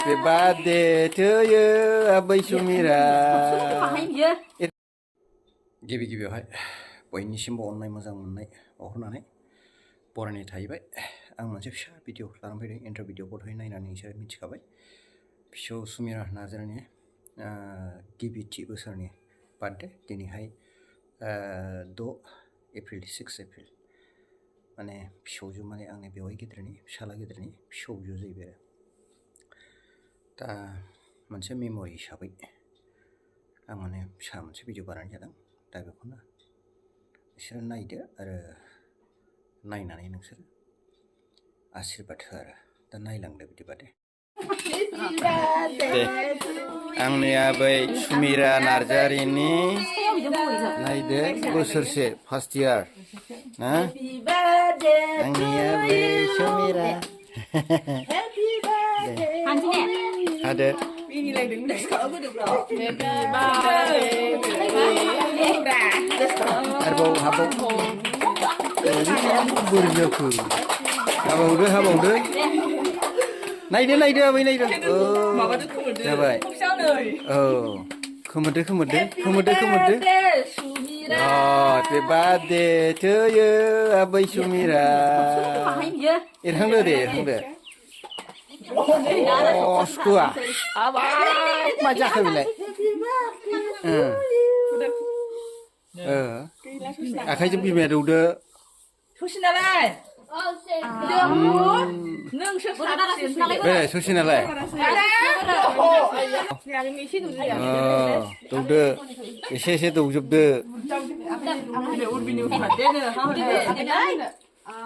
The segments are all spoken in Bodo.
happy birthday to you, Abai Sumeera. गिबियावहाय बयनिसिमबो अननाय मोजां मोननाय बावहरनानै बरायनाय थाहैबाय। आं मोनसे फिसा भिडिअ लानानै फैदों। इन्ट्र' भिडिअ बधय नायनानै नोंसोर मिथिखाबाय। फिसौ सुमिरा नार्जारिनि गिबिथि बोसोरनि बार्थडे दिनैहाय 6 एप्रिल माने फिसौजो माने आंनि बेवाइ गिदिरनि फिसाला गिदिरनि फिसौजो जाहैबाय आरो। दा मोनसे मेम'रि हिसाबै आं माने फिसा मोनसे भिडिअ बानायनाय जादों। दा बेखौनो नोंसोरो नायदो आरो नायनानै नोंसोर आशीर्बाद हो आरो। दा नायलांदो बिदिबा दे। आंनि आबै सुमिरा नार्जारिनि नायदो बोसोरसे फार्स्ट इयार ना आंनि आबै सुमिरा हादो आरोबाव हाबावदो नायदो आबै नायदो जाबाय औ खोमोदो happy birthday to you Abai Sumeera एरहांदो दे एरहांदो सुखुआ मा जाखो बेलाय आखाइजों बिमाया दौदो ससिनालाय ससिनालाय दौदो एसे दौजोबदो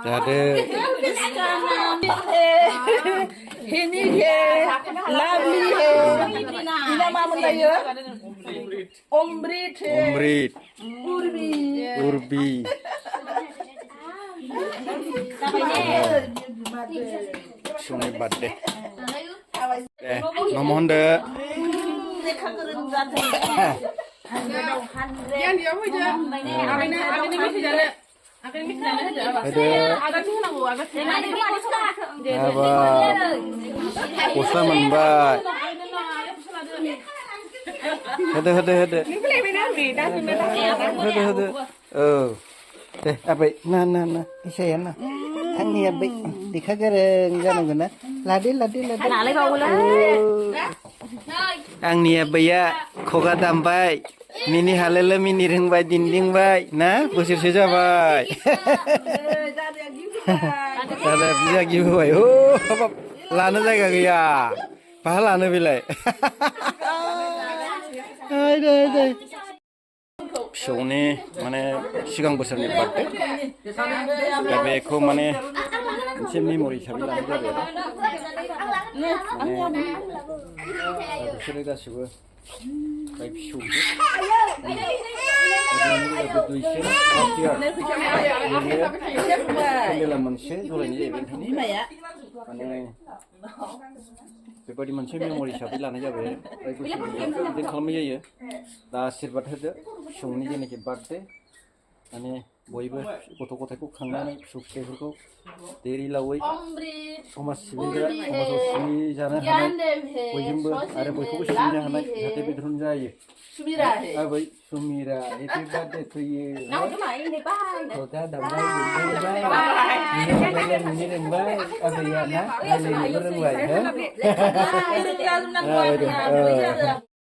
जादो अमृत उर्बी सुनि बार्थडे दे नमहनदो गस्ला मोनबाय होदो औ दे आबै ना फैसाया ना आंनि आबै लेखा गोरों जानांगौ ना लादो आंनि आबैया खगा दामबाय मिनि हालोलो मिनि रोंबाय दिन्दिंबाय ना बोसोरसे जाबाय दादा बिया गिबोबाय औ हाबाब लानो जायगा गैया बाहा लानो बेलाय दे फिसौनि माने सिगां बोसोरनि बार्थडे दा बेखौ माने मोनसे मेम'रि हिसाबै लानाय जाबाय आरो माने बिसोरो गासिबो बाय फिसौजो केन्देला मोनसे जलायनाय जाहैबाय माने बेबायदि मोनसे मेम'रि हिसाबै लानाय जाबाय आरो बिदिनो खालामनाय जायो। दा आशीर्बाद होदो फिसौनि जेनाखि बार्थडे माने बयबो गथ' गथायखौ खांनानै फिसौ फिथाइफोरखौ देरिलावै समाज सिबिग्रा समाजाव सिबिजानो हानाय बयजोंबो आरो बयखौबो सिबिनो हानाय जाहाथे बेदरन जायो आबै सुमिरा हेपि बार्थडे टु इउ खगा दामबाय मिनि रोंबाय आबैया ना रायलायनोबो रोंबाय